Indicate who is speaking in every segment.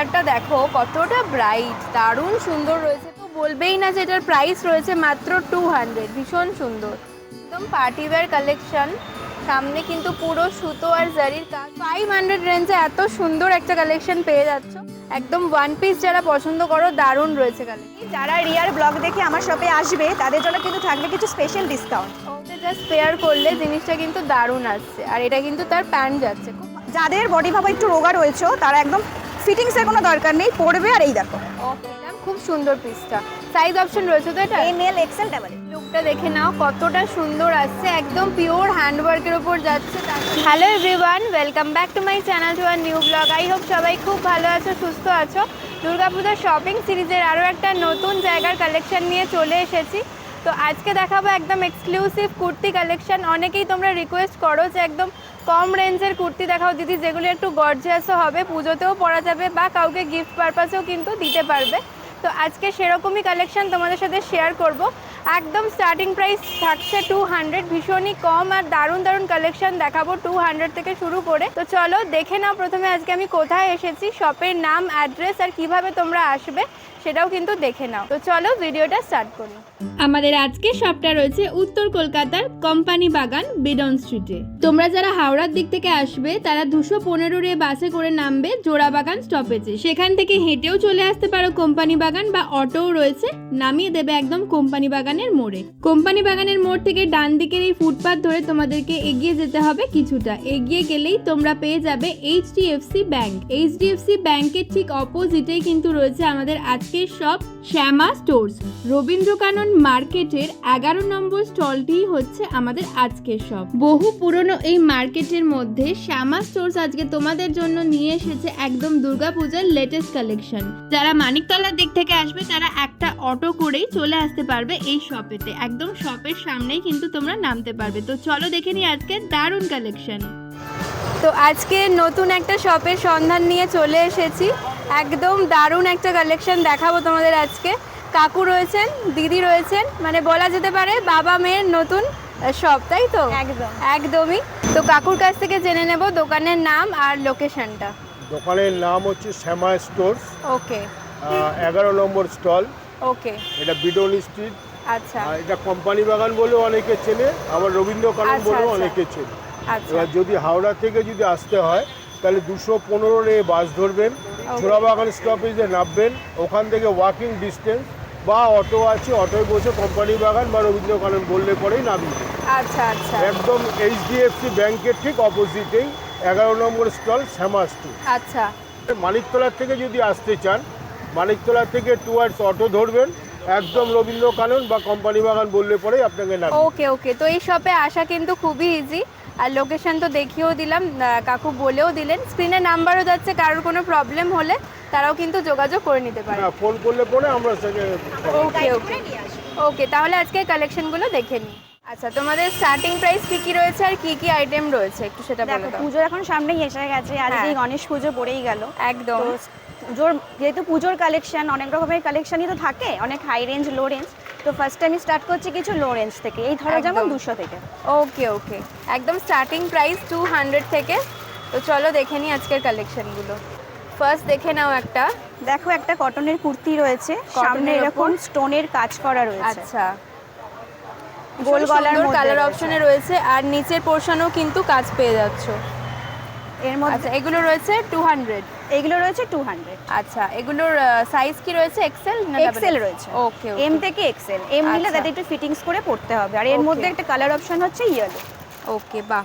Speaker 1: কালারটা দেখো কতটা ব্রাইট, দারুণ সুন্দর রয়েছে। তো বলবেই না যে এটার প্রাইস রয়েছে মাত্র 200, ভীষণ সুন্দর, একদম পার্টি ওয়্যার কালেকশন। সামনে কিন্তু পুরো সুতো আর জারির কাজ। 500 রেঞ্জে এত সুন্দর একটা কালেকশন পেয়ে যাচ্ছ। একদম ওয়ান পিস যারা পছন্দ করো, দারুণ রয়েছে কালেকশন।
Speaker 2: যারা রিয়ার ব্লগ দেখে আমার শপে আসবে তাদের জন্য কিন্তু থাকবে কিছু স্পেশাল ডিসকাউন্ট।
Speaker 1: ওটা জাস্ট পেয়ার করলে জিনিসটা কিন্তু দারুণ আসছে। আর এটা কিন্তু তার প্যান্ট যাচ্ছে।
Speaker 2: যাদের বডি ভাবা একটু রোগা রয়েছে তারা একদম ফিটিংসের কোনো দরকার নেই, পরবে আর এই দেখো।
Speaker 1: ওকে, খুব সুন্দর পিসটা। সাইজ অপশন রয়েছে তো এটা?
Speaker 2: ML XL double.
Speaker 1: লুকটা দেখে নাও কতটা সুন্দর আসছে, একদম পিওর হ্যান্ডওয়ার্কের উপর যাচ্ছে। Hello everyone, welcome back to my channel, to our new blog. I hope সবাই খুব ভালো আছো, সুস্থ আছো। দুর্গাপূজার শপিং সিরিজের আরও একটা নতুন জায়গার কালেকশন নিয়ে চলে এসেছি। তো আজকে দেখাবো একদম এক্সক্লুসিভ কুর্তি কালেকশন। অনেকেই তোমরা রিকোয়েস্ট করো যে একদম কম রেঞ্জের কুর্তি দেখাও দিদি, যেগুলো একটু গর্জিয়াসও হবে, পুজোতেও পরা যাবে বা কাউকে গিফট পারপাসেও কিন্তু দিতে পারবে। তো আজকে সেরকমই কালেকশন তোমাদের সাথে শেয়ার করব। একদম স্টার্টিং প্রাইস থাকছে 200, ভীষণই কম আর দারুণ দারুণ কালেকশন দেখাবো 200 থেকে শুরু করে। তো চলো দেখে নাও প্রথমে আজকে আমি কোথায় এসেছি, শপের নাম, অ্যাড্রেস আর কিভাবে তোমরা আসবে সেটাও কিন্তু দেখে নাও। তো চলো ভিডিওটা স্টার্ট করি। আমাদের আজকে শপটা রয়েছে উত্তর কলকাতার কোম্পানি বাগান, বিডন স্ট্রিটে। তোমরা যারা হাওড়ার দিক থেকে আসবে তারা 215 বাসে করে নামবে জোড়াবাগান স্টপেজে। সেখান থেকে হেঁটেও চলে আসতে পারো কোম্পানি বাগান, বা অটোও রয়েছে, নামিয়ে দেবে একদম কোম্পানি বাগানের মোড়ে। কোম্পানি বাগানের মোড় থেকে ডান দিকের এই ফুটপাথ ধরে তোমাদেরকে এগিয়ে যেতে হবে কিছুটা। এগিয়ে গেলেই তোমরা পেয়ে যাবে এইচডিএফসি ব্যাংক। এইচডিএফসি ব্যাংকের ঠিক অপোজিটেই কিন্তু রয়েছে আমাদের আজকের শপ শ্যামা স্টোর্স। রবীন্দ্রকানন মার্কেটের 11 নম্বর স্টলটি হচ্ছে আমাদের আজকের শপ। বহু পুরনো এই মার্কেটের মধ্যে শ্যামা স্টোর্স আজকে তোমাদের জন্য নিয়ে এসেছে একদম দুর্গাপূজার লেটেস্ট কালেকশন। যারা মানিকতলার দিক থেকে আসবে তারা একটা অটো করেই চলে আসতে পারবে এই শপেতে। একদম শপের সামনেই কিন্তু তোমরা নামতে পারবে। তো চলো দেখে নিই আজকে দারুণ কালেকশন। তো আজকে নতুন একটা শপের সন্ধান নিয়ে চলে এসেছি। একদম দারুণ একটা কালেকশন দেখাবো তোমাদের আজকে। কাকু রয়েছেন, দিদি রয়েছেন, মানে বলা যেতে পারে বাবা মেয়ের নতুন শপ, তাই তো?
Speaker 2: একদম
Speaker 1: একদমই। তো কাকুর কাছ থেকে জেনে নেব দোকানের নাম আর লোকেশনটা।
Speaker 3: দোকানের নাম হচ্ছে শ্যামা স্টোর্স।
Speaker 1: ওকে,
Speaker 3: 11 নম্বর স্টল।
Speaker 1: ওকে,
Speaker 3: এটা বিডন স্ট্রিট।
Speaker 1: আচ্ছা
Speaker 3: এটা কোম্পানি বাগান বলেও অনেকে চেনে, আবার রবীন্দ্রকানন
Speaker 1: আচ্ছা,
Speaker 3: বলেও
Speaker 1: আচ্ছা।
Speaker 3: অনেকে চেনে।
Speaker 1: আচ্ছা,
Speaker 3: এবার যদি হাওড়া থেকে যদি আসতে হয় তাহলে 215 বাস ধরবেন, জোড়াবাগান স্টপেজে নামবেন, ওখান থেকে ওয়াকিং ডিস্টেন্স বা অটো আছে, অটোয় বসে কোম্পানি বাগান বা রবীন্দ্রকানন বললে পরেই নামবেন।
Speaker 1: আচ্ছা, আচ্ছা,
Speaker 3: একদম এইচডিএফসি ব্যাংকের ঠিক অপোজিটেই 11 নম্বর স্টল শ্যামা স্টোর।
Speaker 1: আচ্ছা।
Speaker 3: মানিকতলার থেকে যদি আসতে চান, মানিকতলা থেকে টুয়ার্ডস অটো ধরবেন, একদম রবীন্দ্রকানন বা কোম্পানি বাগান বললে পরেই আপনাকে নামবে।
Speaker 1: ওকে, ওকে। তো এই শপে আসা কিন্তু খুবই ইজি। আর লোকেশন তো দেখিয়েও দিলাম, কাকু বলেও দিলেন, স্ক্রিনে নাম্বারও যাচ্ছে, কারোর কোনো প্রবলেম হলে তারাও কিন্তু যোগাযোগ করে নিতে পারে।
Speaker 3: হ্যাঁ, ফোন করলে পরে আমরা সেখানে।
Speaker 1: ওকে, ওকে, ওকে। তাহলে আজকে কালেকশনগুলো দেখে নিই। আচ্ছা, তোমাদের স্টার্টিং প্রাইস কি কি রয়েছে আর কি কি আইটেম রয়েছে একটু সেটা বলে
Speaker 2: দেখো,
Speaker 1: দাও।
Speaker 2: পুজো এখন সামনেই এসে গেছে, আজকে
Speaker 1: হ্যাঁ।
Speaker 2: গণেশ পুজো পড়েই গেল
Speaker 1: একদম।
Speaker 2: তো পুজোর যেহেতু পুজোর কালেকশন অনেক রকমের কালেকশনই তো থাকে, অনেক হাই রেঞ্জ লো রেঞ্জ। তো ফার্স্ট আমি স্টার্ট করছি কিছু লো রেঞ্জ থেকে, এই ধরো যেমন
Speaker 1: একদম।
Speaker 2: 200 থেকে।
Speaker 1: ওকে, ওকে, একদম স্টার্টিং প্রাইস 200 থেকে। তো চলো দেখে নিই আজকের কালেকশনগুলো। ফার্স্ট দেখে নাও একটা।
Speaker 2: দেখো, একটা কটনের কুর্তি রয়েছে, সামনে
Speaker 1: কটনের
Speaker 2: এরকম
Speaker 1: ওপর?
Speaker 2: স্টোনের কাজ করা রয়েছে।
Speaker 1: আচ্ছা,
Speaker 2: গোল গলার মধ্যে
Speaker 1: কালার
Speaker 2: রয়েছে।
Speaker 1: অপশনে রয়েছে আর নিচের পোর্শনও কিন্তু কাজ পেয়ে যাচ্ছ।
Speaker 2: এর মধ্যে
Speaker 1: আচ্ছা, এগুলো রয়েছে 200।
Speaker 2: এগুলো রয়েছে 200।
Speaker 1: আচ্ছা, এগুলোর সাইজ কি রয়েছে? এক্সেল না
Speaker 2: এক্সেল রয়েছে।
Speaker 1: ওকে,
Speaker 2: এম থেকে এক্সেল। এম নিলে
Speaker 1: আচ্ছা।
Speaker 2: তাতে একটু ফিটিংস করে পড়তে হবে। আর এর
Speaker 1: Okay.
Speaker 2: মধ্যে একটা কালার অপশন হচ্ছে ইয়েলো।
Speaker 1: ওকে, বাহ,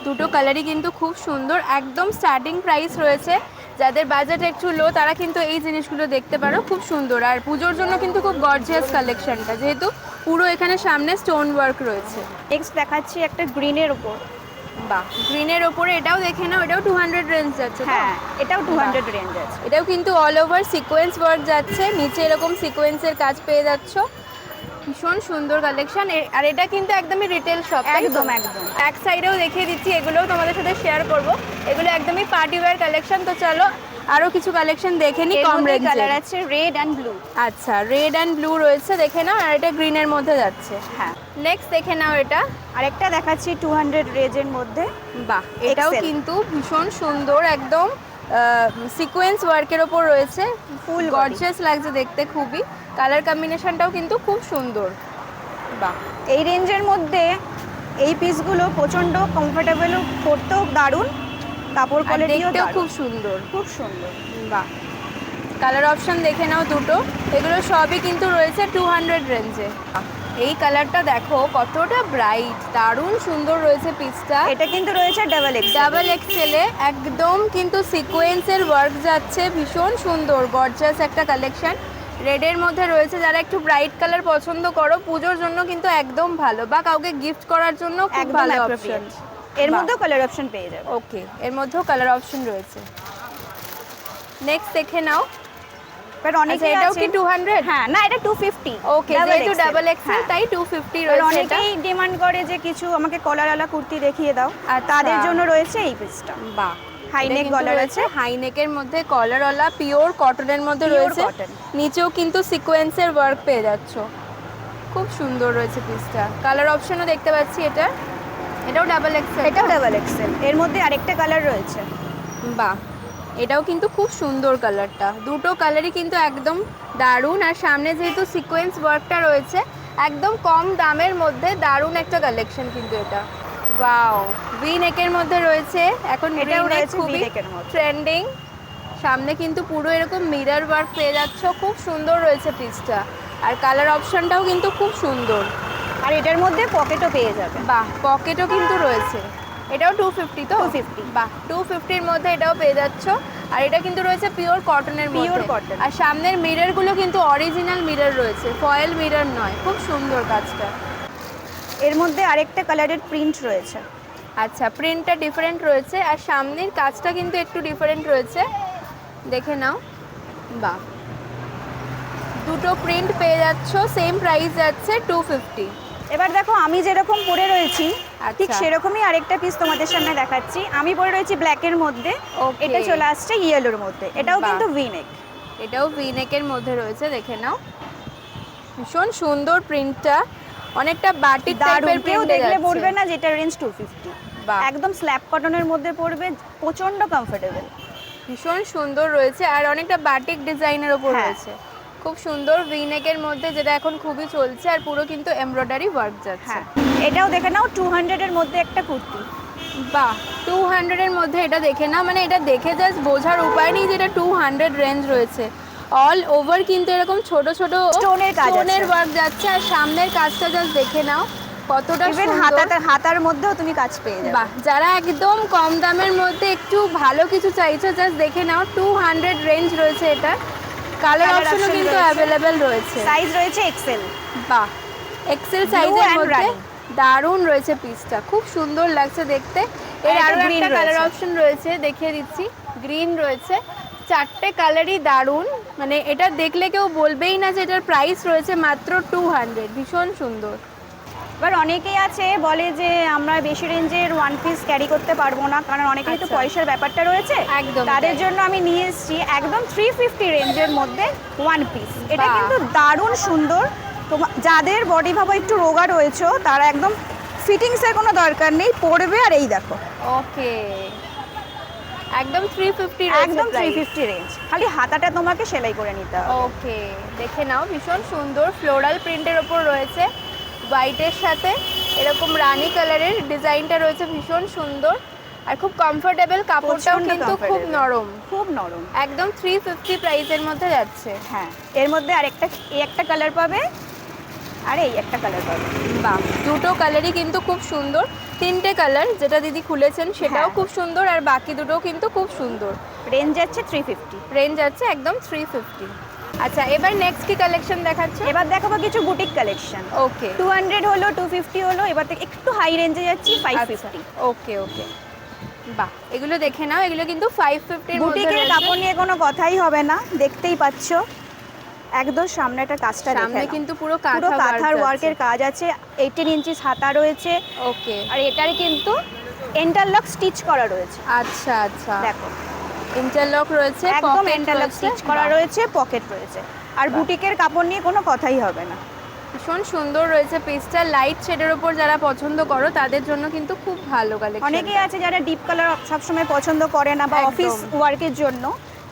Speaker 1: দুটো কালারই কিন্তু খুব সুন্দর। একদম স্টার্টিং প্রাইস রয়েছে। যাদের বাজেট একটু লো তারা কিন্তু এই জিনিসগুলো দেখতে পারো, খুব সুন্দর। আর পুজোর জন্য কিন্তু খুব গর্জিয়াস কালেকশনটা, যেহেতু পুরো এখানে সামনে স্টোন ওয়ার্ক রয়েছে।
Speaker 2: নেক্সট দেখাচ্ছি একটা গ্রিনের উপর।
Speaker 1: বাহ, গ্রিনের ওপরে এটাও দেখে নাও, এটাও 200 রেঞ্জ যাচ্ছে।
Speaker 2: হ্যাঁ, এটাও 200 রেঞ্জ আছে।
Speaker 1: এটাও কিন্তু অল ওভার সিকোয়েন্স ওয়ার্ক যাচ্ছে, নিচে এরকম সিকোয়েন্সের কাজ পেয়ে যাচ্ছ। ভীষণ সুন্দর কালেকশন। আর এটা কিন্তু একদমই রিটেল শপ,
Speaker 2: একদম, একদম।
Speaker 1: এক সাইডেও দেখিয়ে দিচ্ছি, এগুলোও তোমাদের সাথে শেয়ার করব। এগুলো একদমই পার্টি ওয়্যার কালেকশন। তো চলো আরও কিছু কালেকশন দেখে নিই কম রেঞ্জে।
Speaker 2: কালার আছে রেড অ্যান্ড ব্লু।
Speaker 1: আচ্ছা, রেড অ্যান্ড ব্লু রয়েছে, দেখে নাও। আর এটা গ্রিনের মধ্যে যাচ্ছে।
Speaker 2: হ্যাঁ।
Speaker 1: নেক্সট দেখে নাও এটা।
Speaker 2: আরেকটা দেখাচ্ছি 200 রেঞ্জের মধ্যে।
Speaker 1: বাহ, এটাও
Speaker 2: XL।
Speaker 1: কিন্তু ভীষণ সুন্দর, একদম সিকোয়েন্স ওয়ার্কের ওপর রয়েছে, ফুল
Speaker 2: body।
Speaker 1: গর্জিয়াস লাগছে দেখতে খুবই। কালার কম্বিনেশনটাও কিন্তু খুব সুন্দর। বাহ,
Speaker 2: এই রেঞ্জের মধ্যে এই পিসগুলো প্রচণ্ড কমফোর্টেবল, পরতেও দারুণ, কাপড়
Speaker 1: আর
Speaker 2: কোয়ালিটিও
Speaker 1: দেখতেও
Speaker 2: খুব
Speaker 1: খুব সুন্দর।
Speaker 2: খুব সুন্দর।
Speaker 1: বাহ, কালার অপশন দেখে নাও দুটো, এগুলো সবই কিন্তু রয়েছে 200 রেঞ্জে। এই কালারটা দেখো কতটা ব্রাইট, দারুণ সুন্দর রয়েছে পিসটা।
Speaker 2: এটা কিন্তু রয়েছে
Speaker 1: ডাবল এক্সেলে, একদম কিন্তু সিকোয়েন্সের ওয়ার্ক যাচ্ছে, ভীষণ সুন্দর গর্জিয়াস একটা কালেকশন। রেডের মধ্যে রয়েছে, যারা একটু ব্রাইট কালার পছন্দ করো পুজোর জন্য কিন্তু একদম ভালো, বা কাউকে গিফট করার জন্য খুব
Speaker 2: একদম
Speaker 1: ভালো
Speaker 2: অপশন।
Speaker 1: অপশন।
Speaker 2: এর
Speaker 1: বাহ।
Speaker 2: মধ্যেও কালার অপশন পেয়ে যাবে।
Speaker 1: ওকে, এর মধ্যেও কালার অপশন রয়েছে। নেক্সট দেখে নাও।
Speaker 2: বাট
Speaker 1: আচ্ছা,
Speaker 2: অনেকেই
Speaker 1: এটাও কি
Speaker 2: আছেন-
Speaker 1: 200?
Speaker 2: হ্যাঁ, না এটা 250।
Speaker 1: ওকে, যেহেতু ডাবল এক্সেল তাই 250
Speaker 2: এবার
Speaker 1: রয়েছে এটা।
Speaker 2: অনেকেই ডিমান্ড করে যে কিছু আমাকে কলারওয়ালা কুর্তি দেখিয়ে দাও, আর
Speaker 1: আচ্ছা।
Speaker 2: তাদের জন্য রয়েছে এই পিসটা।
Speaker 1: বাহ,
Speaker 2: হাই নেক গলার আছে,
Speaker 1: হাই নেকের মধ্যে কলারওয়ালা পিওর কটনের মধ্যে
Speaker 2: Pure
Speaker 1: রয়েছে,
Speaker 2: cotton।
Speaker 1: নিচেও কিন্তু সিকোয়েন্সের ওয়ার্ক পেয়ে যাচ্ছ, খুব সুন্দর রয়েছে পিসটা। কালার অপশনও দেখতে পাচ্ছি এটা, এটাও ডাবল এক্সেল।
Speaker 2: এটাও ডাবল এক্সেল। এর মধ্যে আরেকটা কালার রয়েছে।
Speaker 1: বাহ, এটাও কিন্তু খুব সুন্দর কালারটা, দুটো কালারই কিন্তু একদম দারুণ। আর সামনে যেহেতু সিকোয়েন্স ওয়ার্কটা রয়েছে, একদম কম দামের মধ্যে দারুণ একটা কালেকশন কিন্তু এটা। ওয়াও, ভি নেকের মধ্যে রয়েছে, এখন
Speaker 2: এটাও
Speaker 1: V-neck
Speaker 2: রয়েছে
Speaker 1: খুবই
Speaker 2: V-neck এর মধ্যে।
Speaker 1: ট্রেন্ডিং। সামনে কিন্তু পুরো এরকম মিরর ওয়ার্ক পেয়ে যাচ্ছ, খুব সুন্দর রয়েছে পিসটা। আর কালার অপশনটাও কিন্তু খুব সুন্দর।
Speaker 2: আর এটার মধ্যে পকেটও পেয়ে যাবে।
Speaker 1: বাহ, পকেটও কিন্তু রয়েছে। এটাও 250 তো?
Speaker 2: 250।
Speaker 1: বাহ, 250-র মধ্যে এটাও পেয়ে যাচ্ছ। আর এটা কিন্তু রয়েছে পিওর কটনের মধ্যে।
Speaker 2: Pure cotton।
Speaker 1: আর সামনের মিররগুলো কিন্তু অরিজিনাল মিরর রয়েছে, ফয়েল মিরর নয়। খুব সুন্দর কাজটা।
Speaker 2: এর মধ্যে আরেকটা কালারের প্রিন্ট রয়েছে।
Speaker 1: আচ্ছা, প্রিন্টটা ডিফারেন্ট রয়েছে, আর সামনের কাজটা কিন্তু একটু ডিফারেন্ট রয়েছে, দেখে নাও। বাহ, দুটো প্রিন্ট পেয়ে যাচ্ছ, সেম প্রাইস যাচ্ছে 250।
Speaker 2: এবার দেখো আমি যেরকম পরে রয়েছি ঠিক
Speaker 1: আচ্ছা।
Speaker 2: সেরকমই আরেকটা পিস তোমাদের সামনে দেখাচ্ছি। আমি পরে রয়েছি ব্ল্যাকের মধ্যে,
Speaker 1: Okay।
Speaker 2: এটা চলে আসছে ইয়েলোর মধ্যে। এটাও
Speaker 1: বাহ।
Speaker 2: কিন্তু ভি-নেক।
Speaker 1: এটাও ভি-নেকের মধ্যে রয়েছে, দেখে নাও। ভীষণ সুন্দর প্রিন্টটা, অনেকটা বাটিক
Speaker 2: দারুণ,
Speaker 1: টাইপের
Speaker 2: কেউ
Speaker 1: প্রিন্ট
Speaker 2: দেখলে বলবে না যেটা রেঞ্জ 250।
Speaker 1: বাহ।
Speaker 2: একদম স্ল্যাব কটনের মধ্যে পড়বে, প্রচন্ড কমফোর্টেবল।
Speaker 1: ভীষণ সুন্দর রয়েছে, আর অনেকটা বাটিক ডিজাইনের ওপর
Speaker 2: হ্যাঁ।
Speaker 1: রয়েছে, খুব সুন্দর ভি-নেকের মধ্যে, যেটা এখন খুবই চলছে। আর পুরো কিন্তু এমব্রয়ডারি ওয়ার্ক যাচ্ছে।
Speaker 2: হ্যাঁ, এটাও দেখে নাও 200 এর মধ্যে একটা কুর্তি।
Speaker 1: বাহ, 200-এর মধ্যে এটা দেখে না, মানে এটা দেখে জাস্ট বোঝার উপায় নেই যে এটা 200 রেঞ্জ রয়েছে। অল ওভার কিন্তু এরকম ছোট ছোট
Speaker 2: স্টোনের কাজ আছে।
Speaker 1: স্টোনের ওয়ার্ক যাচ্ছে, আর সামনের কাজটা জাস্ট দেখে নাও কতটা
Speaker 2: ইভেন
Speaker 1: সুন্দর।
Speaker 2: হাতার মধ্যেও তুমি কাজ পেয়ে যাবে।
Speaker 1: বাহ, যারা একদম কম দামের মধ্যে একটু ভালো কিছু চাইছো জাস্ট দেখে নাও, 200 রেঞ্জ রয়েছে এটা। কালার
Speaker 2: Colour
Speaker 1: অপশনও
Speaker 2: option
Speaker 1: কিন্তু
Speaker 2: রয়েছে।
Speaker 1: অ্যাভেলেবেল রয়েছে।
Speaker 2: সাইজ রয়েছে এক্সেল।
Speaker 1: বাহ, এক্সেল সাইজের
Speaker 2: and
Speaker 1: মধ্যে
Speaker 2: running।
Speaker 1: দারুণ রয়েছে পিসটা, খুব সুন্দর লাগছে দেখতে। এর
Speaker 2: একটা
Speaker 1: আরো
Speaker 2: green
Speaker 1: একটা কালার
Speaker 2: রয়েছে।
Speaker 1: অপশন রয়েছে, দেখিয়ে দিচ্ছি। গ্রিন রয়েছে, চারটে কালারই দারুণ, মানে এটা দেখলে কেউ বলবেই না যে এটার প্রাইস রয়েছে মাত্র 200। ভীষণ সুন্দর।
Speaker 2: এবার অনেকেই আছে বলে যে আমরা বেশি রেঞ্জের ওয়ান পিস ক্যারি করতে পারবো না, কারণ অনেকেরই তো
Speaker 1: আচ্ছা।
Speaker 2: পয়সার ব্যাপারটা রয়েছে।
Speaker 1: একদম
Speaker 2: তাদের
Speaker 1: তাই।
Speaker 2: জন্য আমি নিয়ে এসেছি একদম 350 রেঞ্জের মধ্যে ওয়ান পিস। এটা
Speaker 1: বাহ।
Speaker 2: কিন্তু দারুণ সুন্দর। যাদের বডি ভাবো একটু রোগা রয়েছে, তারা একদম ফিটিংসের কোনো দরকার নেই, পরবে আর এই দেখো।
Speaker 1: ওকে, একদম 350
Speaker 2: একদম 350 রেঞ্জ, খালি হাতাটা তোমাকে সেলাই করে নিতে হবে।
Speaker 1: ওকে, দেখে নাও, ভীষণ সুন্দর ফ্লোরাল প্রিন্টের ওপর রয়েছে, হোয়াইটের সাথে এরকম রানী কালারের ডিজাইনটা রয়েছে, ভীষণ সুন্দর। আর খুব কমফোর্টেবল, কাপড়টাও
Speaker 2: প্রচণ্ড
Speaker 1: কিন্তু খুব
Speaker 2: comfortable।
Speaker 1: নরম,
Speaker 2: খুব নরম।
Speaker 1: একদম 350 প্রাইসের মধ্যে যাচ্ছে।
Speaker 2: হ্যাঁ, এর মধ্যে আরেকটা এই একটা কালার পাবে, আর এই একটা কালার পাবে।
Speaker 1: বাহ, দুটো কালারই কিন্তু খুব সুন্দর, তিনটে কালার, যেটা দিদি খুলেছেন সেটাও
Speaker 2: হ্যাঁ।
Speaker 1: খুব সুন্দর, আর বাকি দুটোও কিন্তু খুব সুন্দর।
Speaker 2: রেঞ্জ যাচ্ছে 350।
Speaker 1: রেঞ্জ আছে একদম 350। আচ্ছা, এবার নেক্সট কি কালেকশন দেখাচ্ছে?
Speaker 2: এবার দেখাবো কিছু বুটিক কালেকশন।
Speaker 1: ওকে,
Speaker 2: 200 হলো, 250 হলো, এবার থেকে একটু হাই রেঞ্জে যাচ্ছি 550।
Speaker 1: ওকে ওকে, বাহ, এগুলো দেখে নাও, এগুলো কিন্তু 550-এর মধ্যে
Speaker 2: বুটিকের
Speaker 1: রয়েছে।
Speaker 2: কাপড় নিয়ে কোনো কথাই হবে না, দেখতেই পাচ্ছো একদম সামনেটা কাজটা দেখে
Speaker 1: সামনে
Speaker 2: নাও।
Speaker 1: কিন্তু পুরো
Speaker 2: পুরো কাঁথার
Speaker 1: ওয়ার্ক
Speaker 2: ওয়ার্কের কাজ আছে, 18 ইঞ্চি হাতা রয়েছে,
Speaker 1: ওকে,
Speaker 2: আর এটার কিন্তু ইন্টারলক স্টিচ করা রয়েছে।
Speaker 1: আচ্ছা আচ্ছা,
Speaker 2: দেখো
Speaker 1: ইন্টারলক রয়েছে,
Speaker 2: একদম
Speaker 1: pocket
Speaker 2: ইন্টারলক
Speaker 1: রয়েছে,
Speaker 2: স্টিচ করা
Speaker 1: বাহ।
Speaker 2: রয়েছে, পকেট রয়েছে। আর
Speaker 1: বাহ।
Speaker 2: বুটিকের কাপড় নিয়ে কোনো কথাই হবে না।
Speaker 1: ভীষণ সুন্দর রয়েছে পিসটা, লাইট শেডের ওপর যারা পছন্দ করো তাদের জন্য কিন্তু খুব ভালো কালেকশন।
Speaker 2: অনেকেই আছে যারা ডিপ কালার সবসময় পছন্দ করে না বা
Speaker 1: একদম।
Speaker 2: অফিস ওয়ার্কের জন্য,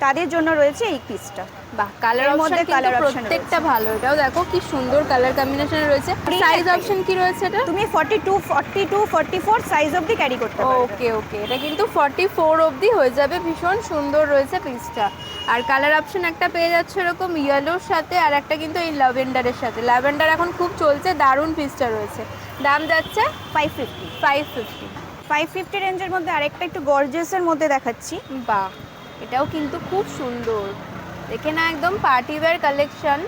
Speaker 2: তাদের জন্য রয়েছে এই পিসটা।
Speaker 1: বাহ, কালার
Speaker 2: এর
Speaker 1: অপশন
Speaker 2: মধ্যে
Speaker 1: কিন্তু
Speaker 2: colour option
Speaker 1: প্রত্যেকটা ভালো। এটাও দেখো কি সুন্দর কালার কম্বিনেশন রয়েছে। সাইজ
Speaker 2: একটাই।
Speaker 1: অপশন কি রয়েছে এটা?
Speaker 2: তুমি 42, 42, 44 সাইজ অবধি ক্যারি করতে পারবে।
Speaker 1: ওকে ওকে, এটা কিন্তু 44 অবধি হয়ে যাবে। ভীষণ সুন্দর রয়েছে পিসটা। আর কালার অপশন একটা পেয়ে যাচ্ছে এরকম ইয়েলোর সাথে, আর একটা কিন্তু এই ল্যাভেন্ডারের সাথে। ল্যাভেন্ডার এখন খুব চলছে, দারুণ পিসটা রয়েছে। দাম যাচ্ছে
Speaker 2: 550।
Speaker 1: 550।
Speaker 2: 550 রেঞ্জের মধ্যে আরেকটা একটু গর্জিয়াসের মধ্যে দেখাচ্ছি।
Speaker 1: বাহ, এটাও কিন্তু খুব সুন্দর। দেখে না, একদম পার্টি ওয়্যার কালেকশন।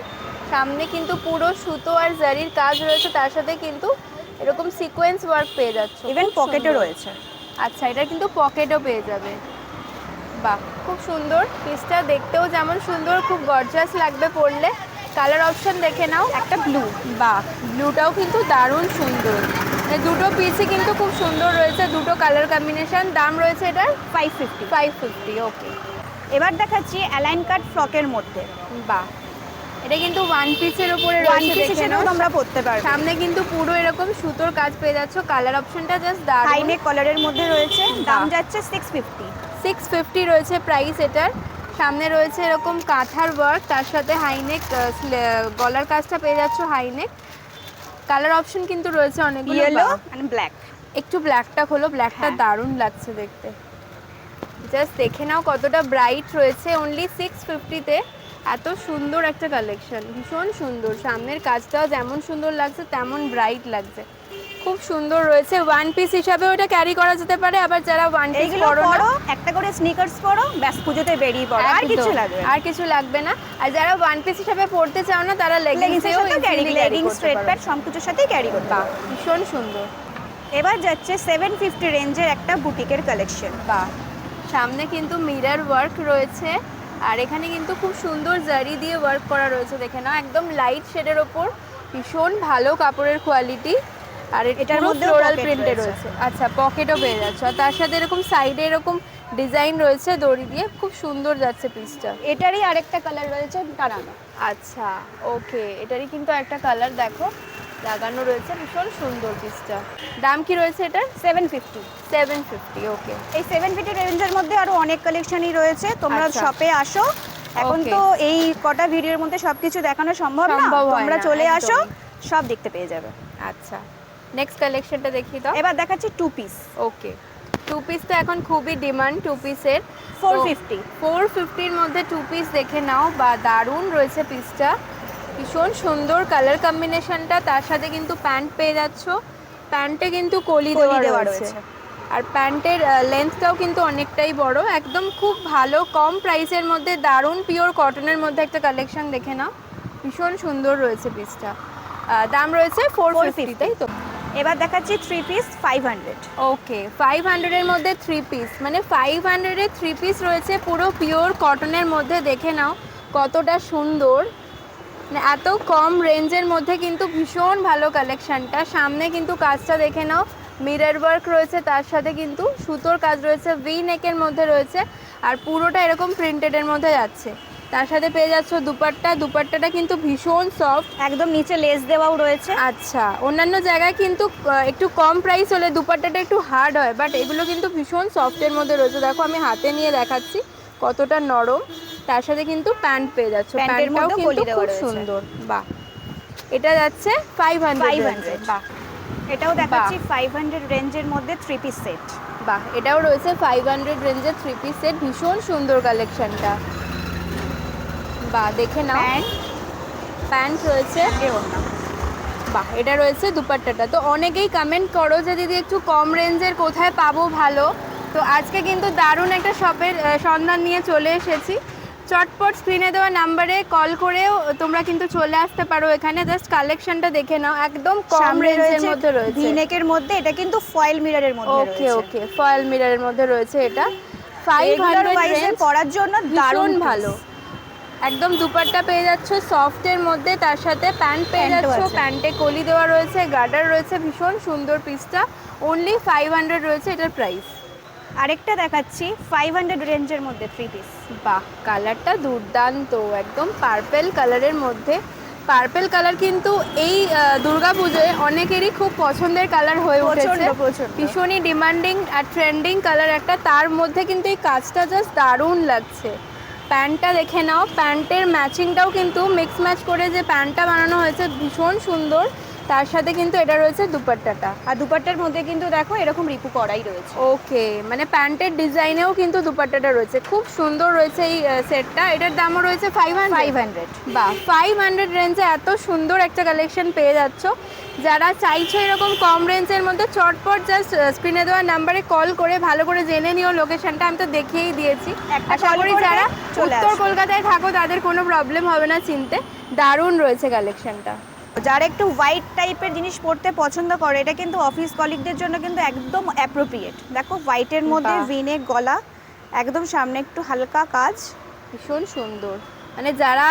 Speaker 1: সামনে কিন্তু পুরো সুতো আর জারির কাজ রয়েছে, তার সাথে কিন্তু এরকম সিকোয়েন্স ওয়ার্ক পেয়ে যাচ্ছে।
Speaker 2: ইভেন
Speaker 1: খুব
Speaker 2: পকেটও
Speaker 1: সুন্দর।
Speaker 2: রয়েছে।
Speaker 1: আচ্ছা, এটা কিন্তু পকেটও পেয়ে যাবে। বাহ, খুব সুন্দর পিসটা, দেখতেও যেমন সুন্দর, খুব গর্জাস লাগবে পরলে। কালার অপশন দেখে নাও, একটা ব্লু। বাহ, ব্লুটাও কিন্তু দারুণ সুন্দর। দুটো পিসই কিন্তু খুব সুন্দর রয়েছে, দুটো কালার কম্বিনেশন। দাম রয়েছে এটার
Speaker 2: 550।
Speaker 1: 550। ওকে,
Speaker 2: এবার দেখাচ্ছি অ্যালাইন কাট ফ্রকের মধ্যে।
Speaker 1: বাহ, এটা কিন্তু ওয়ান পিসের উপরে
Speaker 2: ওয়ান
Speaker 1: রয়েছে,
Speaker 2: পিস
Speaker 1: দেখে
Speaker 2: হিসেবেও
Speaker 1: নাও।
Speaker 2: তোমরা পরতে পারবে।
Speaker 1: সামনে কিন্তু পুরো এরকম সুতোর কাজ পেয়ে যাচ্ছ। কালার অপশনটা জাস্ট
Speaker 2: হাই
Speaker 1: দারুণ।
Speaker 2: নেক কলারের মধ্যে রয়েছে। দাম
Speaker 1: বাহ।
Speaker 2: যাচ্ছে 650।
Speaker 1: 650 রয়েছে প্রাইস এটার। সামনে রয়েছে এরকম কাঁথার ওয়ার্ক, তার সাথে হাইনেক গলার কাজটা পেয়ে যাচ্ছ হাইনেক। কালার অপশন কিন্তু রয়েছে অনেকগুলো।
Speaker 2: ইয়েলো
Speaker 1: বাহ,
Speaker 2: এন্ড ব্ল্যাক।
Speaker 1: একটু ব্ল্যাকটা খোলো, ব্ল্যাকটা
Speaker 2: হ্যাঁ।
Speaker 1: দারুণ লাগছে দেখতে। জাস্ট দেখে নাও কতটা ব্রাইট রয়েছে। অনলি 650-তে এত সুন্দর একটা কালেকশন, ভীষণ সুন্দর। সামনের কাজটাও যেমন সুন্দর লাগছে তেমন ব্রাইট লাগছে, খুব সুন্দর রয়েছে। ওয়ান পিস হিসাবে ওটা ক্যারি করা যেতে পারে, আবার যারা ওয়ান পিস
Speaker 2: এইগুলো
Speaker 1: পরো না,
Speaker 2: পরো, একটা করে স্নিকার্স পরো, ব্যাস পুজোতে বেরিয়ে পড়ো, আর
Speaker 1: একদম,
Speaker 2: কিছু লাগবে না।
Speaker 1: আর কিছু লাগবে না। আর যারা ওয়ান পিস হিসাবে পরতে চাও না, তারা
Speaker 2: লেগিংসের
Speaker 1: লেগিংসেও
Speaker 2: সাথে ক্যারি, লেগিংস
Speaker 1: করতে
Speaker 2: স্ট্রেট
Speaker 1: পারো।
Speaker 2: প্যান্ট সবকিছুর সাথেই ক্যারি করতে
Speaker 1: বাহ,
Speaker 2: পারো।
Speaker 1: ভীষণ সুন্দর।
Speaker 2: এবার যাচ্ছে 750 রেঞ্জের একটা বুটিকের কালেকশন।
Speaker 1: বাহ, সামনে কিন্তু মিরর ওয়ার্ক রয়েছে, আর এখানে কিন্তু খুব সুন্দর জারি দিয়ে ওয়ার্ক করা রয়েছে। দেখে নাও, একদম লাইট শেডের ওপর, ভীষণ ভালো কাপড়ের কোয়ালিটি। আর
Speaker 2: এটার
Speaker 1: এটার মধ্যে
Speaker 2: মধ্যেও
Speaker 1: ফ্লোরাল
Speaker 2: pocket
Speaker 1: প্রিন্টে
Speaker 2: রয়েছে।
Speaker 1: রয়েছে। আচ্ছা, পকেটও পেয়ে যাচ্ছে, আর তার সাথে এরকম সাইডে এরকম ডিজাইন রয়েছে দড়ি দিয়ে, খুব সুন্দর যাচ্ছে পিসটা।
Speaker 2: এটারই আরেকটা কালার রয়েছে টানানো।
Speaker 1: আচ্ছা, ওকে, এটারই কিন্তু একটা কালার দেখো লাগানো রয়েছে, ভীষণ সুন্দর পিসটা। দাম কি রয়েছে এটার?
Speaker 2: 750।
Speaker 1: 750। ওকে,
Speaker 2: এই 750 রেঞ্জের মধ্যে আরো অনেক কালেকশনই রয়েছে, তোমরা
Speaker 1: আচ্ছা।
Speaker 2: শপে আসো। এখন
Speaker 1: Okay.
Speaker 2: তো এই কটা ভিডিওর মধ্যে সবকিছু দেখানো সম্ভব না,
Speaker 1: সম্ভব হয়
Speaker 2: তোমরা
Speaker 1: না,
Speaker 2: চলে আসো,
Speaker 1: একদমই।
Speaker 2: সব দেখতে পেয়ে যাবে।
Speaker 1: আচ্ছা, নেক্সট কালেকশনটা দেখি দাও।
Speaker 2: এবার দেখাচ্ছি টু পিস।
Speaker 1: ওকে, টু পিস তো এখন খুবই ডিমান্ড টু পিসের।
Speaker 2: 450।
Speaker 1: 450-র মধ্যে টু পিস দেখে নাও, বা দারুণ রয়েছে পিসটা, ভীষণ সুন্দর কালার কম্বিনেশনটা। তার সাথে কিন্তু প্যান্ট পেয়ে যাচ্ছ, প্যান্টে কিন্তু কলি দেওয়া রয়েছে। আর প্যান্টের লেন্থটাও কিন্তু অনেকটাই বড়, একদম খুব ভালো কম প্রাইসের মধ্যে দারুণ পিওর কটনের মধ্যে একটা কালেকশন দেখে নাও, ভীষণ সুন্দর রয়েছে পিসটা। দাম রয়েছে 450, তাই তো?
Speaker 2: এবার দেখাচ্ছি থ্রি পিস 500।
Speaker 1: ওকে, 500-এর মধ্যে থ্রি পিস, মানে 500-এ থ্রি পিস রয়েছে পুরো পিওর কটনের মধ্যে। দেখে নাও কতটা সুন্দর, মানে এত কম রেঞ্জের মধ্যে কিন্তু ভীষণ ভালো কালেকশনটা। সামনে কিন্তু কাজটা দেখে নাও, মিরর ওয়ার্ক রয়েছে, তার সাথে কিন্তু সুতোর কাজ রয়েছে, ভি নেকের মধ্যে রয়েছে, আর পুরোটা এরকম প্রিন্টেডের মধ্যে যাচ্ছে। তার সাথে পেয়ে যাচ্ছ দুপাট্টা, দুপাট্টাটা কিন্তু ভীষণ সফট,
Speaker 2: একদম নিচে লেস দেওয়াও রয়েছে।
Speaker 1: আচ্ছা, অন্যান্য জায়গায় কিন্তু একটু কম প্রাইস হলে দুপাট্টাটা একটু হার্ড হয়, বাট এগুলো কিন্তু ভীষণ সফটের মধ্যে রয়েছে। দেখো আমি হাতে নিয়ে দেখাচ্ছি কতটা নরম। তার সাথে কিন্তু প্যান্ট পেয়ে যাচ্ছ,
Speaker 2: প্যান্টের
Speaker 1: প্যান্টটাও
Speaker 2: মধ্যেও
Speaker 1: কিন্তু
Speaker 2: কলি দেওয়া
Speaker 1: খুব
Speaker 2: রয়েছে।
Speaker 1: সুন্দর। বাহ, এটা যাচ্ছে 500।
Speaker 2: 500।
Speaker 1: বাহ
Speaker 2: এটাও দেখাচ্ছি 500 রেঞ্জের মধ্যে থ্রি পিস সেট।
Speaker 1: বাহ, এটাও রয়েছে 500 রেঞ্জের থ্রি পিস সেট, ভীষণ সুন্দর কালেকশনটা। বাহ, দেখে নাও, প্যান্ট রয়েছে, বাহ, এটা রয়েছে দুপাট্টাটা। তো অনেকেই কমেন্ট করো যে দিদি একটু কম রেঞ্জের কোথায় পাবো ভালো, তো আজকে কিন্তু দারুণ একটা শপের সন্ধান নিয়ে চলে এসেছি। চটপট স্ক্রিনে দেওয়া নাম্বারে কল করেও তোমরা কিন্তু চলে আসতে পারো এখানে। জাস্ট কালেকশনটা দেখে নাও, একদম কম রেঞ্জের মধ্যে রয়েছে।
Speaker 2: ভি নেকের মধ্যে, এটা কিন্তু ফয়েল মিররের মধ্যে রয়েছে।
Speaker 1: ওকে ওকে, ফয়েল মিররের মধ্যে রয়েছে এটা। 500 রেঞ্জ
Speaker 2: পরার জন্য দারুণ
Speaker 1: ভালো, একদম দুপাট্টা পেয়ে যাচ্ছ সফটের মধ্যে, তার সাথে প্যান্ট পেয়ে
Speaker 2: প্যান্টও
Speaker 1: যাচ্ছ,
Speaker 2: আছে।
Speaker 1: প্যান্টে কলি দেওয়া রয়েছে, গার্ডার রয়েছে, ভীষণ সুন্দর পিসটা। অনলি 500 রয়েছে এটার প্রাইস।
Speaker 2: আরেকটা দেখাচ্ছি 500 রেঞ্জের মধ্যে থ্রি পিস।
Speaker 1: বাহ, কালারটা দুর্দান্ত, একদম পার্পেল কালারের মধ্যে পার্পল কালার কিন্তু এই দুর্গাপুজোয় অনেকেরই খুব পছন্দের কালার হয়ে উঠেছে,
Speaker 2: প্রচন্ড।
Speaker 1: ভীষণই ডিমান্ডিং আর ট্রেন্ডিং কালার একটা, তার মধ্যে কিন্তু এই কাজটা জাস্ট দারুণ লাগছে। প্যান্টটা দেখে নাও, প্যান্টের ম্যাচিংটাও কিন্তু মিক্স ম্যাচ করে যে প্যান্টটা বানানো হয়েছে ভীষণ সুন্দর, তার সাথে কিন্তু এটা রয়েছে দুপাট্টাটা।
Speaker 2: আর দুপাট্টার মধ্যে কিন্তু দেখো এরকম রিপু করাই রয়েছে।
Speaker 1: ওকে, মানে প্যান্টের ডিজাইনেও কিন্তু দুপাট্টাটা রয়েছে, খুব সুন্দর রয়েছে এই সেটটা। এটার দামও রয়েছে 500। বাহ, 500 রেঞ্জে এত সুন্দর একটা কালেকশন পেয়ে যাচ্ছ। যারা চাইছো এরকম কম রেঞ্জের মধ্যে, চটপট জাস্ট স্ক্রিনে দেওয়া নাম্বারে কল করে ভালো করে জেনে নিও লোকেশনটা, আমি তো দেখিয়েই দিয়েছি। আশা করি যারা উত্তর কলকাতায় থাকো তাদের কোনো প্রবলেম হবে না চিনতে। দারুণ রয়েছে কালেকশনটা।
Speaker 2: যারা একটু হোয়াইট টাইপের জিনিস পরতে পছন্দ করে, এটা কিন্তু অফিস কলিগদের জন্য কিন্তু একদম অ্যাপ্রোপ্রিয়েট। দেখো হোয়াইটের মধ্যে ভিনেক গলা, একদম সামনে একটু হালকা কাজ,
Speaker 1: ভীষণ সুন্দর। মানে যারা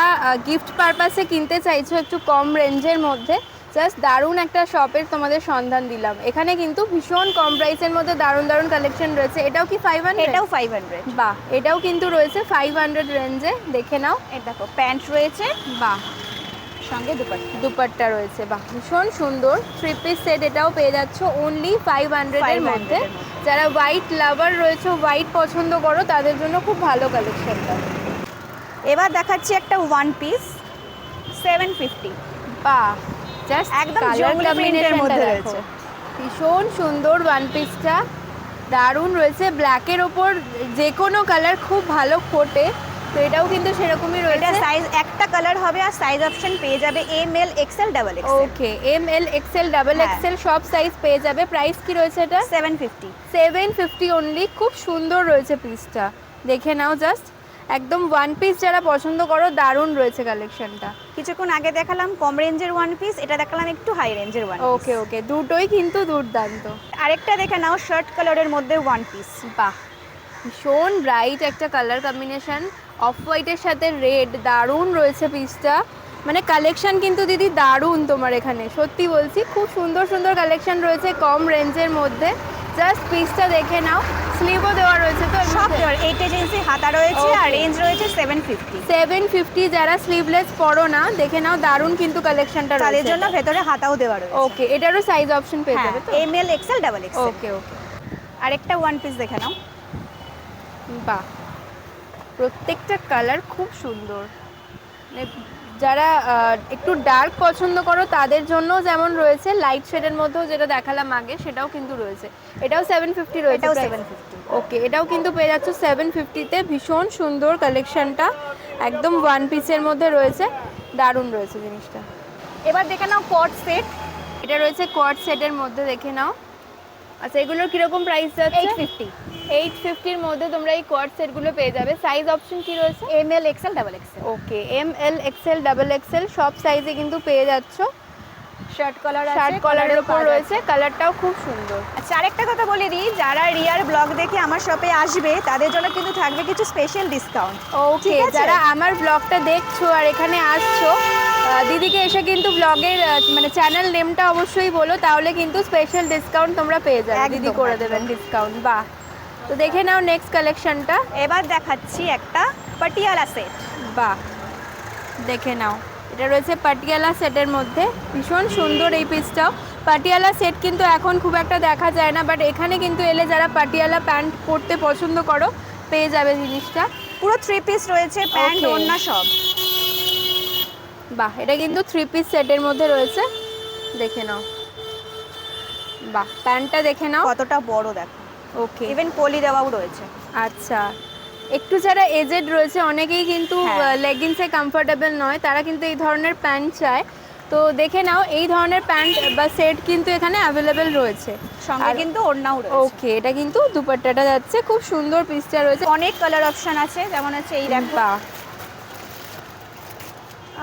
Speaker 1: গিফট পারপাসে কিনতে চাইছো একটু কম রেঞ্জের মধ্যে, জাস্ট দারুণ একটা শপের তোমাদের সন্ধান দিলাম। এখানে কিন্তু ভীষণ কম প্রাইসের মধ্যে দারুণ দারুণ কালেকশন রয়েছে। এটাও কি 500?
Speaker 2: এটাও 500।
Speaker 1: বাহ, এটাও কিন্তু রয়েছে 500 রেঞ্জে, দেখে নাও।
Speaker 2: এই দেখো প্যান্ট রয়েছে,
Speaker 1: বাহ,
Speaker 2: সঙ্গে
Speaker 1: দুপাট্টা রয়েছে। বাহ, ভীষণ সুন্দর 3 পিস সেট, এটাও পেয়ে যাচ্ছ অনলি 500 এর মধ্যে। যারা হোয়াইট লাভার রয়েছে, হোয়াইট পছন্দ করো, তাদের জন্য খুব ভালো কালেকশনটা।
Speaker 2: এবার দেখাচ্ছি একটা ওয়ান পিস 750।
Speaker 1: বাহ, জাস্ট
Speaker 2: একদম জঙ্গলি প্রিন্টের মধ্যে রয়েছে,
Speaker 1: ভীষণ সুন্দর ওয়ান পিসটা, দারুণ রয়েছে। ব্ল্যাকের ওপর যে কোনো কালার খুব ভালো ফোটে, তো এটাও কিন্তু সেরকমই রয়েছে।
Speaker 2: এটা সাইজ একটা কালার হবে আর সাইজ অপশন পেয়ে যাবে ML XL ডাবল XL।
Speaker 1: ওকে, ML XL ডাবল XL সব সাইজ পেয়ে যাবে। প্রাইস কি রয়েছে এটা? 750 অনলি। খুব সুন্দর রয়েছে পিসটা, দেখে নাও জাস্ট। একদম ওয়ান পিস যারা পছন্দ করো, দারুণ রয়েছে কালেকশনটা।
Speaker 2: কিছুক্ষণ আগে দেখালাম কম রেঞ্জের ওয়ান পিস, এটা দেখালাম একটু হাই রেঞ্জের ওয়ান।
Speaker 1: ওকে ওকে, দুটোই কিন্তু দুর্দান্ত।
Speaker 2: আরেকটা দেখে নাও শার্ট কালারের মধ্যে ওয়ান পিস।
Speaker 1: বাহ, ভীষণ ব্রাইট একটা কালার কম্বিনেশন, অফ হোয়াইটের সাথে রেড, দারুণ রয়েছে পিসটা। মানে কালেকশন কিন্তু দিদি দারুণ তোমার এখানে, সত্যি বলছি। খুব সুন্দর সুন্দর কালেকশন রয়েছে কম রেঞ্জের মধ্যে, জাস্ট পিসটা দেখে নাও। স্লিভও দেওয়া রয়েছে তো
Speaker 2: সব দেওয়ার, 8 ইঞ্চি হাতা রয়েছে আর রেঞ্জ রয়েছে
Speaker 1: 750। যারা স্লিভলেস পরো না, দেখে নাও দারুণ কিন্তু কালেকশনটা রয়েছে।
Speaker 2: তাদের জন্য ভেতরে হাতাও দেওয়া রয়েছে।
Speaker 1: ওকে, এটারও সাইজ অপশন পেয়ে যাবে তো?
Speaker 2: ML XL double XL।
Speaker 1: ওকে ওকে,
Speaker 2: আরেকটা ওয়ান পিস দেখে নাও।
Speaker 1: বাহ, প্রত্যেকটা কালার খুব সুন্দর। মানে যারা একটু ডার্ক পছন্দ করো তাদের জন্য যেমন রয়েছে, লাইট শেডের মধ্যেও যেটা দেখালাম আগে সেটাও কিন্তু রয়েছে। এটাও 750 রয়েছে।
Speaker 2: এটাও 750।
Speaker 1: ওকে, এটাও কিন্তু পেয়ে যাচ্ছ 750-তে। ভীষণ সুন্দর কালেকশনটা, একদম ওয়ান পিসের মধ্যে রয়েছে, দারুণ রয়েছে জিনিসটা।
Speaker 2: এবার দেখে নাও কট সেট।
Speaker 1: এটা রয়েছে কট সেটের মধ্যে, দেখে নাও। আচ্ছা, এগুলোর কিরকম প্রাইস যাচ্ছে? 850 এর মধ্যে তোমরা এই কোয়াড সেটগুলো পেয়ে যাবে। সাইজ অপশন কি রয়েছে?
Speaker 2: ML XL double XL।
Speaker 1: ওকে, ML XL ডাবল XL সব সাইজে কিন্তু পেয়ে যাচ্ছ।
Speaker 2: শার্ট কলার আছে,
Speaker 1: শার্ট কলারের উপর রয়েছে, কালারটাও খুব সুন্দর।
Speaker 2: আচ্ছা, আরেকটা কথা বলে দিই, যারা রিয়ার ব্লগ দেখে আমার শপে আসবে তাদের জন্য কিন্তু থাকবে কিছু স্পেশাল ডিসকাউন্ট।
Speaker 1: ওকে, যারা আমার ব্লগটা দেখছো আর এখানে আসছো, দিদিকে এসে কিন্তু ব্লগের মানে চ্যানেল নেমটা অবশ্যই বলো, তাহলে কিন্তু স্পেশাল ডিসকাউন্ট তোমরা পেয়ে যাবে, দিদি করে দেবেন ডিসকাউন্ট। বাহ, তো দেখে নাও নেক্সট কালেকশনটা।
Speaker 2: এবার দেখাচ্ছি একটা পাটিয়ালা সেট।
Speaker 1: বাহ, দেখে নাও, এটা রয়েছে পাটিয়ালা সেটের মধ্যে, ভীষণ সুন্দর এই পিসটাও। পাটিয়ালা সেট কিন্তু এখন খুব একটা দেখা যায় না, বাট এখানে কিন্তু এলে যারা পাটিয়ালা প্যান্ট পরতে পছন্দ করো পেয়ে যাবে জিনিসটা।
Speaker 2: পুরো 3 পিস রয়েছে, প্যান্ট ওড়না সব।
Speaker 1: বাহ, এটা কিন্তু 3 পিস সেটের মধ্যে রয়েছে, দেখে নাও। বাহ, প্যান্টটা দেখে নাও
Speaker 2: কতটা বড় দেখো।
Speaker 1: ওকে,
Speaker 2: ইভেন কলি দেওয়াও রয়েছে।
Speaker 1: আচ্ছা, একটু যারা এজেড রয়েছে, অনেকেই কিন্তু লেগিংসে কমফোর্টেবল নয়, তারা কিন্তু এই ধরনের প্যান্ট চায়, তো দেখে নাও এই ধরনের প্যান্ট বা সেট কিন্তু এখানে অ্যাভেলেবেল রয়েছে।
Speaker 2: সঙ্গে কিন্তু ওড়নাও রয়েছে।
Speaker 1: ওকে, এটা কিন্তু দুপাট্টাটা যাচ্ছে, খুব সুন্দর পিসটা রয়েছে।
Speaker 2: অনেক কালার অপশন আছে, যেমন আছে এই দেখো।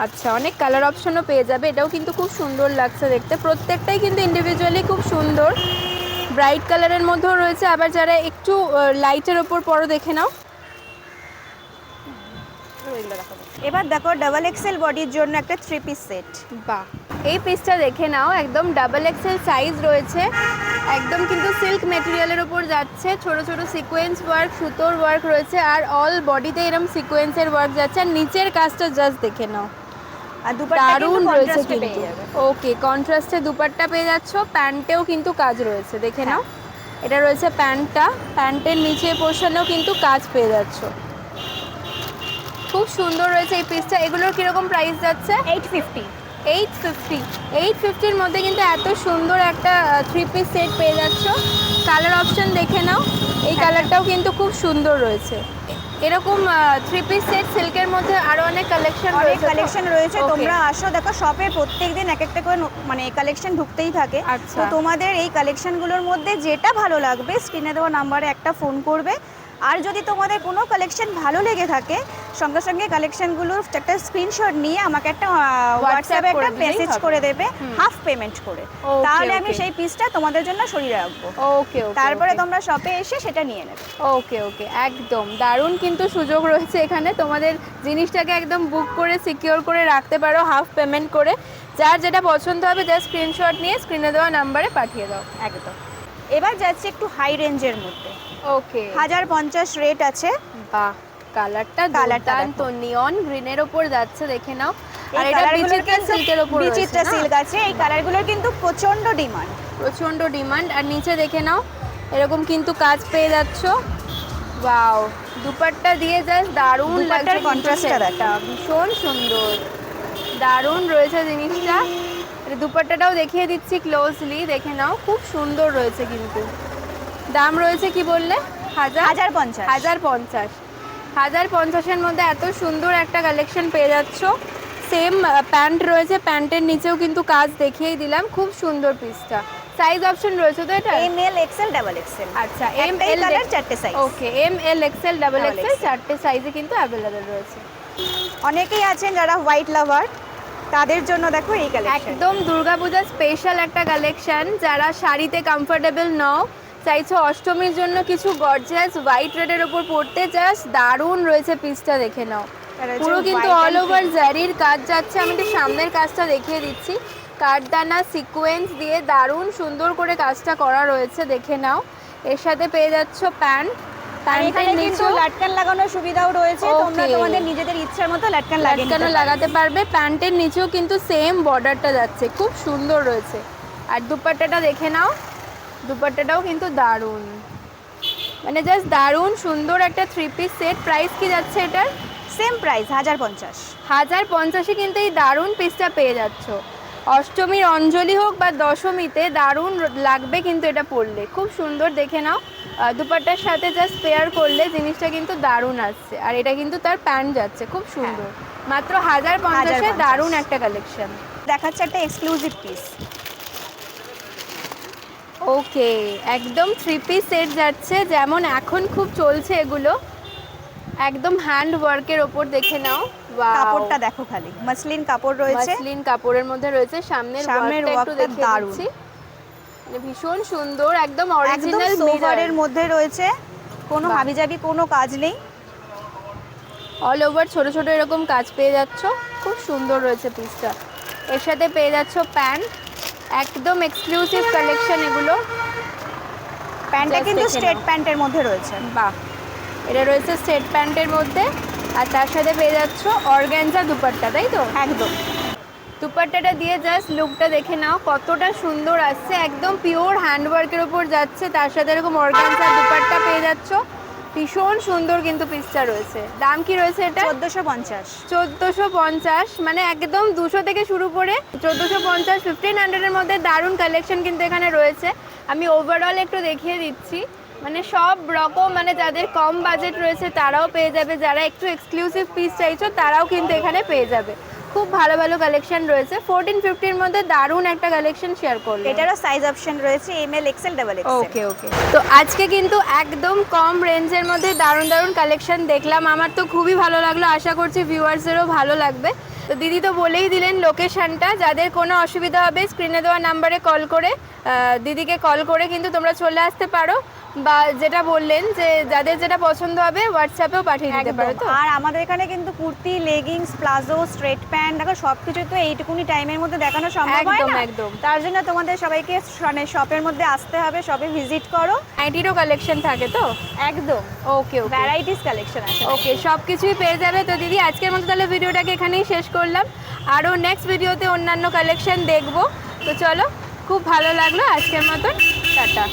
Speaker 1: আচ্ছা, অনেক কালার অপশনও পেয়ে যাবে। এটাও কিন্তু খুব সুন্দর লাগছে দেখতে, প্রত্যেকটাই কিন্তু ইন্ডিভিজুয়ালি খুব সুন্দর। ব্রাইট কালারের মধ্যেও রয়েছে, আবার যারা একটু লাইটের ওপর পরো, দেখে নাও।
Speaker 2: এবার দেখো ডাবল XL বডির জন্য একটা 3 পিস সেট।
Speaker 1: বাহ, এই পিসটা দেখে নাও, একদম ডাবল XL সাইজ রয়েছে, একদম কিন্তু সিল্ক মেটেরিয়ালের উপর যাচ্ছে, ছোট ছোট সিকোয়েন্স ওয়ার্ক, সুতোর ওয়ার্ক রয়েছে, আর অল বডিতে এরকম সিকোয়েন্সের ওয়ার্ক যাচ্ছে, আর নিচের কাজটা জাস্ট দেখে নাও।
Speaker 2: আর দুপাট্টা
Speaker 1: দারুণ
Speaker 2: কিন্তু
Speaker 1: রয়েছে
Speaker 2: কন্ট্রাস্টে
Speaker 1: কিন্তু।
Speaker 2: পেয়ে যাবে।
Speaker 1: ওকে, কন্ট্রাস্টে দুপাট্টা পেয়ে যাচ্ছ, প্যান্টেও কিন্তু কাজ রয়েছে, দেখে নাও। এটা রয়েছে প্যান্টটা, প্যান্টের নিচে পোর্শনেও কিন্তু কাজ পেয়ে যাচ্ছ। খুব সুন্দর রয়েছে এই পিসটা। এগুলোর কিরকম প্রাইস যাচ্ছে?
Speaker 2: 850।
Speaker 1: 850-এর মধ্যে কিন্তু এত সুন্দর একটা 3 পিস সেট পেয়ে যাচ্ছ। কালার অপশন দেখে নাও, এই কালারটাও কিন্তু খুব সুন্দর রয়েছে। এরকম 3 পিস সেট সিল্কের মধ্যে আরো অনেক কালেকশন
Speaker 2: অনেক
Speaker 1: রয়েছে।
Speaker 2: কালেকশন রয়েছে,
Speaker 1: Okay.
Speaker 2: তোমরা আসো, দেখো শপে প্রত্যেকদিন এক একটা করে মানে কালেকশন ঢুকতেই থাকে।
Speaker 1: আচ্ছা।
Speaker 2: তো তোমাদের এই কালেকশনগুলোর মধ্যে যেটা ভালো লাগবে স্ক্রিনে দেওয়া নাম্বারে একটা ফোন করবে। আর যদি তোমাদের কোনো কালেকশন ভালো লেগে থাকে, সঙ্গে সঙ্গে কালেকশনগুলোর একটা স্ক্রিনশট নিয়ে আমাকে একটা হোয়াটসঅ্যাপে
Speaker 1: করে
Speaker 2: একটা
Speaker 1: দিলেই
Speaker 2: মেসেজ
Speaker 1: হবে।
Speaker 2: করে দেবে হাফ পেমেন্ট করে।
Speaker 1: Okay,
Speaker 2: তাহলে আমি
Speaker 1: okay.
Speaker 2: সেই পিসটা তোমাদের জন্য সরিয়ে রাখবো।
Speaker 1: ওকে ওকে,
Speaker 2: তারপরে
Speaker 1: okay.
Speaker 2: তোমরা শপে এসে সেটা নিয়ে নেবে।
Speaker 1: ওকে ওকে, একদম দারুণ কিন্তু সুযোগ রয়েছে এখানে। তোমাদের জিনিসটাকে একদম বুক করে সিকিওর করে রাখতে পারো হাফ পেমেন্ট করে। যার যেটা পছন্দ হবে জাস্ট স্ক্রিনশট নিয়ে স্ক্রিনে দেওয়া নাম্বারে পাঠিয়ে দাও।
Speaker 2: একদম। এবার যাচ্ছে একটু হাই রেঞ্জের মধ্যে,
Speaker 1: ওকে,
Speaker 2: 1050 রেট আছে।
Speaker 1: বাহ, কালারটা
Speaker 2: কালারটা
Speaker 1: দুর্দান্ত, নিয়ন গ্রিনের ওপর যাচ্ছে, দেখে নাও। আর
Speaker 2: এই
Speaker 1: এটা
Speaker 2: কালারগুলোর
Speaker 1: বিচিত্রা
Speaker 2: কিন্তু
Speaker 1: সিল্কের ওপর রয়েছে
Speaker 2: বিচিত্রা
Speaker 1: না?
Speaker 2: সিল্ক আছে, এই কালারগুলোর কিন্তু প্রচন্ড ডিমান্ড।
Speaker 1: প্রচন্ড ডিমান্ড। আর নিচে দেখে নাও, এরকম কিন্তু কাজ পেয়ে যাচ্ছ। ওয়াও, দুপাট্টা দিয়ে জাস্ট দারুণ লাগছে।
Speaker 2: দুপাট্টার কন্ট্রাস্টটা
Speaker 1: সেটটা ভীষণ সুন্দর, দারুণ রয়েছে জিনিসটা। এটা দুপাট্টাটাও দেখিয়ে দিচ্ছি ক্লোজলি, দেখে নাও, খুব সুন্দর রয়েছে কিন্তু। দাম রয়েছে কি বললে?
Speaker 2: 1050।
Speaker 1: 1050। 1050-এর মধ্যে এত সুন্দর একটা কালেকশন পেয়ে যাচ্ছ। সেম প্যান্ট রয়েছে, প্যান্টের নিচেও কিন্তু কাজ দেখিয়েই দিলাম। খুব সুন্দর পিসটা। সাইজ অপশন রয়েছে তো এটা?
Speaker 2: M L XL double XL.
Speaker 1: আচ্ছা,
Speaker 2: এম
Speaker 1: এম এল
Speaker 2: কালার চারটে size.
Speaker 1: Okay, M L XL double
Speaker 2: Double
Speaker 1: XL
Speaker 2: XL।
Speaker 1: চারটে সাইজে কিন্তু অ্যাভেলেবেল রয়েছে।
Speaker 2: অনেকেই আছেন যারা হোয়াইট লাভার, তাদের জন্য দেখো এই কালেকশন।
Speaker 1: একদম দুর্গাপূজা স্পেশাল একটা কালেকশন। যারা শাড়িতে কমফোর্টেবল নও, চাইছো অষ্টমীর জন্য কিছু গর্জিয়াস হোয়াইট রেডের ওপর পড়তে, জাস্ট দারুণ রয়েছে পিসটা, দেখে নাও। পুরো কিন্তু অল ওভার জারির কাজ যাচ্ছে। আমি একটু সামনের কাজটা দেখিয়ে দিচ্ছি। কাঠদানা সিকোয়েন্স দিয়ে দারুণ সুন্দর করে কাজটা করা রয়েছে, দেখে নাও। এর সাথে পেয়ে যাচ্ছ প্যান্ট,
Speaker 2: আর এখানে
Speaker 1: প্যান্টের
Speaker 2: কিন্তু
Speaker 1: নিচেও
Speaker 2: লাটকান লাগানোর সুবিধাও রয়েছে, তোমরা
Speaker 1: Okay.
Speaker 2: তোমাদের নিজেদের ইচ্ছার মতো লাটকান লাগিয়ে নিতে
Speaker 1: লাটকানো
Speaker 2: পারো।
Speaker 1: লাগাতে পারবে। প্যান্টের নিচেও কিন্তু সেম বর্ডারটা যাচ্ছে, খুব সুন্দর রয়েছে। আর দুপাট্টাটা দেখে নাও, দুপাট্টাটাও কিন্তু দারুণ, মানে জাস্ট দারুণ সুন্দর একটা 3 পিস সেট। প্রাইস কি যাচ্ছে এটার?
Speaker 2: Same price 1050।
Speaker 1: 1050-এ কিন্তু এই দারুণ পিসটা পেয়ে যাচ্ছ। অষ্টমীর অঞ্জলি হোক বা দশমীতে দারুণ লাগবে কিন্তু এটা পরলে, খুব সুন্দর, দেখে নাও। দুপাট্টার সাথে জাস্ট পেয়ার করলে জিনিসটা কিন্তু দারুণ আসছে। আর এটা কিন্তু তার প্যান্ট যাচ্ছে, খুব সুন্দর। মাত্র 1050-এ
Speaker 2: 1050
Speaker 1: দারুণ একটা কালেকশন।
Speaker 2: দেখাচ্ছে একটা এক্সক্লুসিভ পিস।
Speaker 1: ওকে, একদম 3 পিস সেট যাচ্ছে, যেমন এখন খুব চলছে এগুলো, একদম হ্যান্ড ওয়ার্কের ওপর, দেখে নাও। Wow!
Speaker 2: কাপড়টা দেখো, খালি মাসলিন কাপড় রয়েছে,
Speaker 1: মাসলিন কাপড়ের মধ্যে রয়েছে। সামনের
Speaker 2: সামনের
Speaker 1: ওয়ার্কটা একটু
Speaker 2: ওয়ার্কটা
Speaker 1: দেখিয়ে
Speaker 2: দারুণ।
Speaker 1: দিচ্ছি, মানে ভীষণ সুন্দর, একদম
Speaker 2: একদম
Speaker 1: অরিজিনাল
Speaker 2: সোভারের মধ্যে রয়েছে, কোনো
Speaker 1: বাহ।
Speaker 2: হাবিজাবি কোনো কাজ নেই।
Speaker 1: অল ওভার ছোট ছোট এরকম কাজ পেয়ে যাচ্ছ, খুব সুন্দর রয়েছে পিসটা। এর সাথে পেয়ে যাচ্ছ প্যান্ট, একদম এক্সক্লুসিভ কালেকশন এগুলো।
Speaker 2: প্যান্টটা
Speaker 1: Just
Speaker 2: কিন্তু
Speaker 1: দেখে
Speaker 2: স্ট্রেট
Speaker 1: নাও।
Speaker 2: প্যান্টের মধ্যে রয়েছে।
Speaker 1: বাহ, এটা রয়েছে স্ট্রেট প্যান্টের মধ্যে। আর তার সাথে পেয়ে যাচ্ছ অর্গানজা দুপাট্টা, তাই তো?
Speaker 2: একদম
Speaker 1: দুপাট্টাটা দিয়ে জাস্ট লুকটা দেখে নাও, কতটা সুন্দর আসছে। একদম পিওর হ্যান্ডওয়ার্কের ওপর যাচ্ছে, তার সাথে এরকম অর্গানজা দুপাট্টা পেয়ে যাচ্ছ। ভীষণ সুন্দর কিন্তু পিসটা রয়েছে। দাম কি রয়েছে এটা?
Speaker 2: 1450।
Speaker 1: 1450, মানে একদম 200 থেকে শুরু করে 1450, 1500-এর মধ্যে দারুণ কালেকশন কিন্তু এখানে রয়েছে। আমি ওভারঅল একটু দেখিয়ে দিচ্ছি, মানে সব রকম, মানে যাদের কম বাজেট রয়েছে তারাও পেয়ে যাবে, যারা একটু এক্সক্লুসিভ পিস চাইছো তারাও কিন্তু এখানে পেয়ে যাবে। খুব ভালো ভালো কালেকশন রয়েছে। 1450-এর মধ্যে দারুণ একটা কালেকশন শেয়ার করলো।
Speaker 2: এটারও সাইজ অপশন রয়েছে M L XL double XL.
Speaker 1: Okay okay, তো আজকে কিন্তু একদম কম রেঞ্জের মধ্যে দারুণ দারুণ কালেকশন দেখলাম। আমার তো খুবই ভালো লাগলো, আশা করছি ভিউয়ার্সেরও ভালো লাগবে। তো দিদি তো বলেই দিলেন লোকেশনটা, যাদের কোনো অসুবিধা হবে স্ক্রিনে দেওয়া নাম্বারে কল করে দিদিকে কল করে কিন্তু তোমরা চলে আসতে পারো। বা যেটা বললেন যে যাদের যেটা পছন্দ হবে হোয়াটসঅ্যাপেও পাঠিয়ে দিতে পারো তো?
Speaker 2: আর আমাদের এখানে কিন্তু kurti, leggings, palazzo, straight pant, দেখো সবকিছু তো এইটুকুনি টাইমের মধ্যে দেখানো সম্ভব হয়
Speaker 1: একদম
Speaker 2: না।
Speaker 1: একদম।
Speaker 2: তার জন্য তোমাদের সবাইকে মানে শপের মধ্যে আসতে হবে, শপে ভিজিট করো।
Speaker 1: নাইটিরও কালেকশন থাকে তো?
Speaker 2: একদম
Speaker 1: ওকে ওকে
Speaker 2: ভ্যারাইটিস কালেকশন আছে।
Speaker 1: ওকে, সব কিছুই পেয়ে যাবে। তো দিদি আজকের মতো তাহলে ভিডিওটাকে এখানেই শেষ করলাম, আরও নেক্সট ভিডিওতে অন্যান্য কালেকশন দেখবো। তো চলো, খুব ভালো লাগলো, আজকের মতন টাটা।